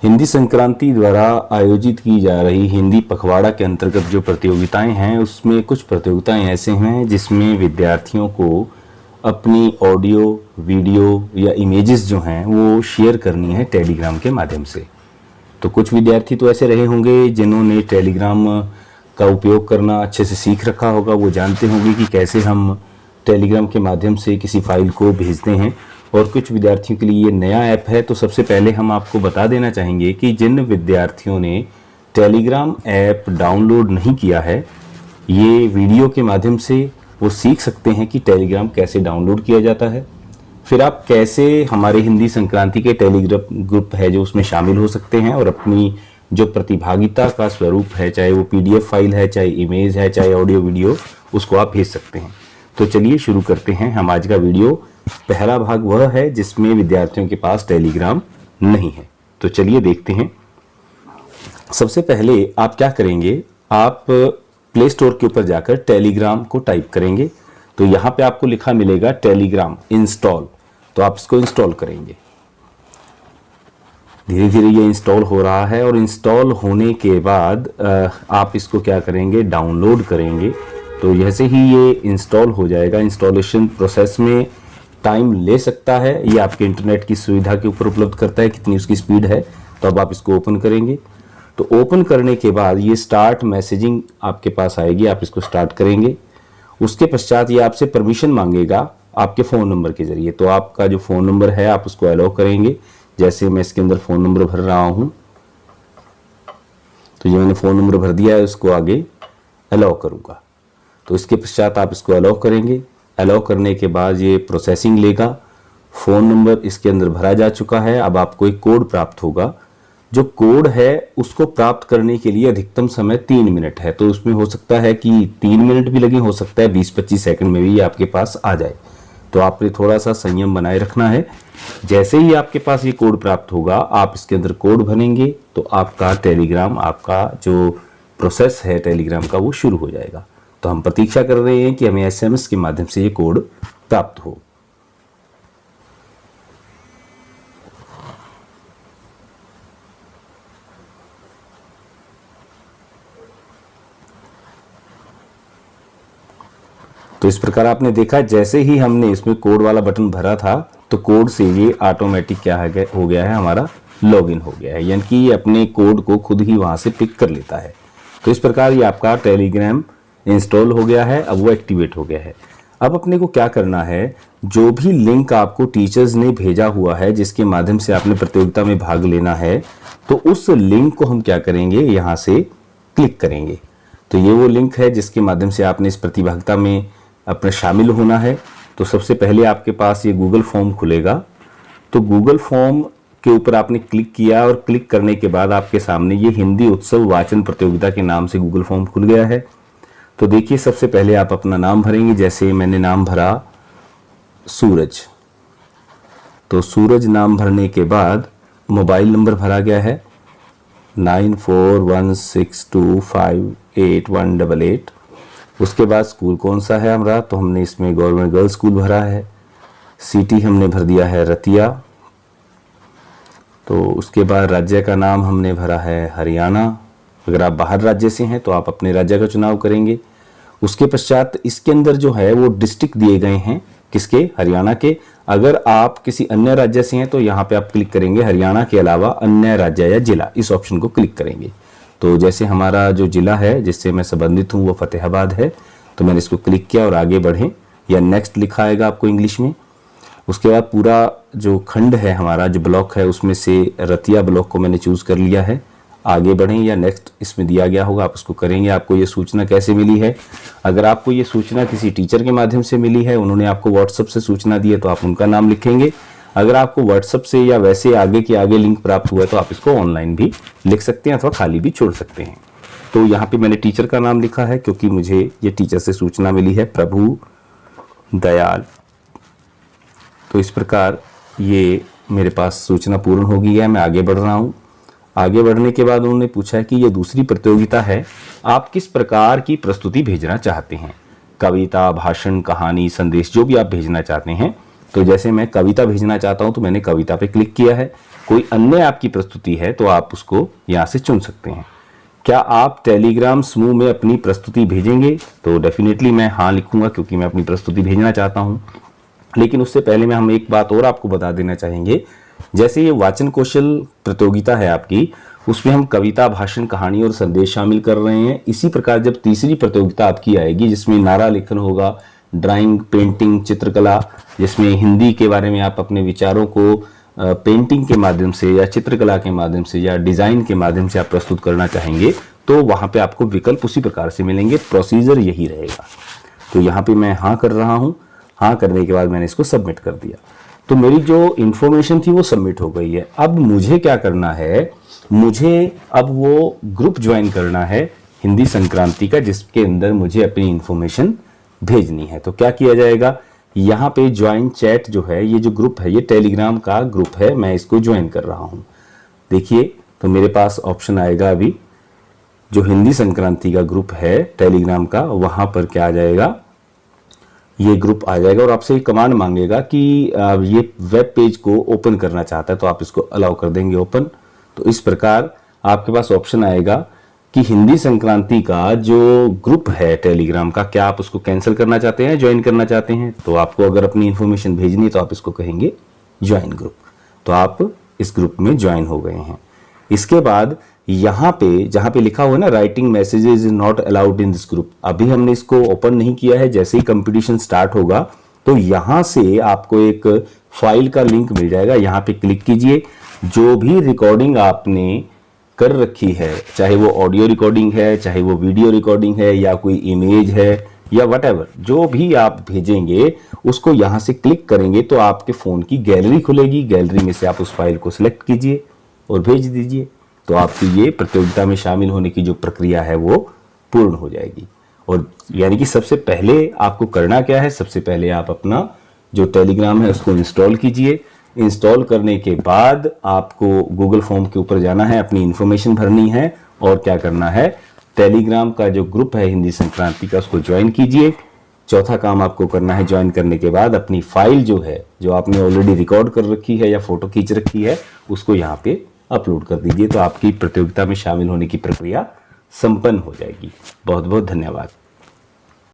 हिंदी संक्रांति द्वारा आयोजित की जा रही हिंदी पखवाड़ा के अंतर्गत जो प्रतियोगिताएं हैं उसमें कुछ प्रतियोगिताएं ऐसे हैं जिसमें विद्यार्थियों को अपनी ऑडियो, वीडियो या इमेजेस जो हैं वो शेयर करनी है टेलीग्राम के माध्यम से। तो कुछ विद्यार्थी तो ऐसे रहे होंगे जिन्होंने टेलीग्राम का उपयोग करना अच्छे से सीख रखा होगा, वो जानते होंगे कि कैसे हम टेलीग्राम के माध्यम से किसी फाइल को भेजते हैं। और कुछ विद्यार्थियों के लिए ये नया ऐप है। तो सबसे पहले हम आपको बता देना चाहेंगे कि जिन विद्यार्थियों ने टेलीग्राम ऐप डाउनलोड नहीं किया है, ये वीडियो के माध्यम से वो सीख सकते हैं कि टेलीग्राम कैसे डाउनलोड किया जाता है, फिर आप कैसे हमारे हिंदी संक्रांति के टेलीग्राम ग्रुप है जो उसमें शामिल हो सकते हैं और अपनी जो प्रतिभागिता का स्वरूप है, चाहे वो PDF फाइल है, चाहे इमेज है, चाहे ऑडियो वीडियो, उसको आप भेज सकते हैं। तो चलिए शुरू करते हैं हम आज का वीडियो। पहला भाग वह है जिसमें विद्यार्थियों के पास टेलीग्राम नहीं है। तो चलिए देखते हैं। सबसे पहले आप क्या करेंगे, आप प्ले स्टोर के ऊपर जाकर टेलीग्राम को टाइप करेंगे। तो यहाँ पे आपको लिखा मिलेगा टेलीग्राम इंस्टॉल। तो आप इसको इंस्टॉल करेंगे। धीरे धीरे ये इंस्टॉल हो रहा है और इंस्टॉल होने के बाद आप इसको क्या करेंगे, डाउनलोड करेंगे। तो जैसे ही ये इंस्टॉल हो जाएगा, इंस्टॉलेशन प्रोसेस में टाइम ले सकता है, ये आपके इंटरनेट की सुविधा के ऊपर उपलब्ध करता है कितनी उसकी स्पीड है। तो अब आप इसको ओपन करेंगे। तो ओपन करने के बाद ये स्टार्ट मैसेजिंग आपके पास आएगी, आप इसको स्टार्ट करेंगे। उसके पश्चात ये आपसे परमिशन मांगेगा आपके फ़ोन नंबर के ज़रिए। तो आपका जो फ़ोन नंबर है आप उसको अलाउ करेंगे। जैसे मैं इसके अंदर फ़ोन नंबर भर रहा हूँ, तो ये मैंने फ़ोन नंबर भर दिया है, उसको आगे अलाउ करूँगा। तो इसके पश्चात आप इसको अलाउ करेंगे। अलाउ करने के बाद ये प्रोसेसिंग लेगा। फ़ोन नंबर इसके अंदर भरा जा चुका है। अब आपको एक कोड प्राप्त होगा। जो कोड है उसको प्राप्त करने के लिए अधिकतम समय 3 मिनट है। तो उसमें हो सकता है कि 3 मिनट भी लगे, हो सकता है 20-25 सेकंड में भी ये आपके पास आ जाए। तो आपने थोड़ा सा संयम बनाए रखना है। जैसे ही आपके पास ये कोड प्राप्त होगा, आप इसके अंदर कोड भरेंगे तो आपका टेलीग्राम, आपका जो प्रोसेस है टेलीग्राम का, वो शुरू हो जाएगा। तो हम प्रतीक्षा कर रहे हैं कि हमें SMS के माध्यम से ये कोड प्राप्त हो। तो इस प्रकार आपने देखा, जैसे ही हमने इसमें कोड वाला बटन भरा था तो कोड से ये ऑटोमेटिक क्या हो गया है, हमारा लॉगिन हो गया है, यानी कि ये अपने कोड को खुद ही वहां से पिक कर लेता है। तो इस प्रकार ये आपका टेलीग्राम इंस्टॉल हो गया है, अब वो एक्टिवेट हो गया है। अब अपने को क्या करना है, जो भी लिंक आपको टीचर्स ने भेजा हुआ है जिसके माध्यम से आपने प्रतियोगिता में भाग लेना है, तो उस लिंक को हम क्या करेंगे, यहाँ से क्लिक करेंगे। तो ये वो लिंक है जिसके माध्यम से आपने इस प्रतिभागिता में अपने शामिल होना है। तो सबसे पहले आपके पास ये गूगल फॉर्म खुलेगा। तो गूगल फॉर्म के ऊपर आपने क्लिक किया और क्लिक करने के बाद आपके सामने ये हिंदी उत्सव वाचन प्रतियोगिता के नाम से गूगल फॉर्म खुल गया है। तो देखिए, सबसे पहले आप अपना नाम भरेंगे। जैसे मैंने नाम भरा सूरज। तो सूरज नाम भरने के बाद मोबाइल नंबर भरा गया है 9416258188। उसके बाद स्कूल कौन सा है हमारा, तो हमने इसमें गवर्नमेंट गर्ल्स स्कूल भरा है। सिटी हमने भर दिया है रतिया। तो उसके बाद राज्य का नाम हमने भरा है हरियाणा। अगर आप बाहर राज्य से हैं तो आप अपने राज्य का चुनाव करेंगे। उसके पश्चात इसके अंदर जो है वो डिस्ट्रिक्ट दिए गए हैं, किसके, हरियाणा के। अगर आप किसी अन्य राज्य से हैं तो यहाँ पे आप क्लिक करेंगे हरियाणा के अलावा अन्य राज्य या जिला, इस ऑप्शन को क्लिक करेंगे। तो जैसे हमारा जो जिला है जिससे मैं संबंधित हूँ वो फतेहाबाद है, तो मैंने इसको क्लिक किया और आगे बढ़ें या नेक्स्ट लिखा आएगा आपको इंग्लिश में। उसके बाद पूरा जो खंड है हमारा, जो ब्लॉक है, उसमें से रतिया ब्लॉक को मैंने चूज कर लिया है। आगे बढ़ें या नेक्स्ट इसमें दिया गया होगा, आप उसको करेंगे। आपको ये सूचना कैसे मिली है, अगर आपको ये सूचना किसी टीचर के माध्यम से मिली है, उन्होंने आपको व्हाट्सएप से सूचना दी है, तो आप उनका नाम लिखेंगे। अगर आपको व्हाट्सएप से या वैसे आगे के आगे लिंक प्राप्त हुआ है तो आप इसको ऑनलाइन भी लिख सकते हैं अथवा खाली भी छोड़ सकते हैं। तो यहाँ पे मैंने टीचर का नाम लिखा है क्योंकि मुझे ये टीचर से सूचना मिली है, प्रभु दयाल। तो इस प्रकार ये मेरे पास सूचना पूर्ण हो गई है, मैं आगे बढ़ रहा हूँ। आगे बढ़ने के बाद उन्होंने पूछा है कि ये दूसरी प्रतियोगिता है, आप किस प्रकार की प्रस्तुति भेजना चाहते हैं, कविता, भाषण, कहानी, संदेश, जो भी आप भेजना चाहते हैं। तो जैसे मैं कविता भेजना चाहता हूं तो मैंने कविता पे क्लिक किया है। कोई अन्य आपकी प्रस्तुति है तो आप उसको यहाँ से चुन सकते हैं। क्या आप टेलीग्राम समूह में अपनी प्रस्तुति भेजेंगे? तो डेफिनेटली मैं हाँ लिखूंगा, क्योंकि मैं अपनी प्रस्तुति भेजना चाहता हूं। लेकिन उससे पहले मैं हम एक बात और आपको बता देना चाहेंगे। जैसे ये वाचन कौशल प्रतियोगिता है आपकी, उसमें हम कविता, भाषण, कहानी और संदेश शामिल कर रहे हैं। इसी प्रकार जब तीसरी प्रतियोगिता आपकी आएगी जिसमें नारा लेखन होगा, ड्राइंग, पेंटिंग, चित्रकला, जिसमें हिंदी के बारे में आप अपने विचारों को पेंटिंग के माध्यम से या चित्रकला के माध्यम से या डिजाइन के माध्यम से आप प्रस्तुत करना चाहेंगे, तो वहां पे आपको विकल्प उसी प्रकार से मिलेंगे। प्रोसीजर यही रहेगा। तो यहाँ पे मैं हाँ कर रहा हूँ। हाँ करने के बाद मैंने इसको सबमिट कर दिया, तो मेरी जो इंफॉर्मेशन थी वो सबमिट हो गई है। अब मुझे क्या करना है, मुझे अब वो ग्रुप ज्वाइन करना है हिंदी संक्रांति का, जिसके अंदर मुझे अपनी इंफॉर्मेशन भेजनी है। तो क्या किया जाएगा, यहाँ पे ज्वाइन चैट जो है, ये जो ग्रुप है ये टेलीग्राम का ग्रुप है, मैं इसको ज्वाइन कर रहा हूँ। देखिए तो मेरे पास ऑप्शन आएगा अभी, जो हिंदी संक्रांति का ग्रुप है टेलीग्राम का, वहां पर क्या आ जाएगा, ये ग्रुप आ जाएगा और आपसे कमांड मांगेगा कि ये वेब पेज को ओपन करना चाहता है, तो आप इसको अलाउ कर देंगे ओपन। तो इस प्रकार आपके पास ऑप्शन आएगा कि हिंदी संक्रांति का जो ग्रुप है टेलीग्राम का, क्या आप उसको कैंसिल करना चाहते हैं, ज्वाइन करना चाहते हैं। तो आपको अगर अपनी इंफॉर्मेशन भेजनी है तो आप इसको कहेंगे ज्वाइन ग्रुप। तो आप इस ग्रुप में ज्वाइन हो गए हैं। इसके बाद यहाँ पे जहाँ पे लिखा हुआ है ना, writing messages is not allowed in this group, अभी हमने इसको ओपन नहीं किया है। जैसे ही कंपटीशन स्टार्ट होगा तो यहाँ से आपको एक फाइल का लिंक मिल जाएगा, यहाँ पे क्लिक कीजिए। जो भी रिकॉर्डिंग आपने कर रखी है, चाहे वो ऑडियो रिकॉर्डिंग है, चाहे वो वीडियो रिकॉर्डिंग है, या कोई इमेज है, या व्हाटएवर, जो भी आप भेजेंगे उसको यहाँ से क्लिक करेंगे तो आपके फोन की गैलरी खुलेगी। गैलरी में से आप उस फाइल को सिलेक्ट कीजिए और भेज दीजिए। तो आपकी ये प्रतियोगिता में शामिल होने की जो प्रक्रिया है वो पूर्ण हो जाएगी। और यानी कि सबसे पहले आपको करना क्या है, सबसे पहले आप अपना जो टेलीग्राम है उसको इंस्टॉल कीजिए। इंस्टॉल करने के बाद आपको गूगल फॉर्म के ऊपर जाना है, अपनी इंफॉर्मेशन भरनी है और क्या करना है, टेलीग्राम का जो ग्रुप है हिंदी संक्रांति का उसको ज्वाइन कीजिए। चौथा काम आपको करना है, ज्वाइन करने के बाद अपनी फाइल जो है, जो आपने ऑलरेडी रिकॉर्ड कर रखी है या फोटो खींच रखी है, उसको यहाँ पे अपलोड कर दीजिए। तो आपकी प्रतियोगिता में शामिल होने की प्रक्रिया संपन्न हो जाएगी। बहुत बहुत धन्यवाद।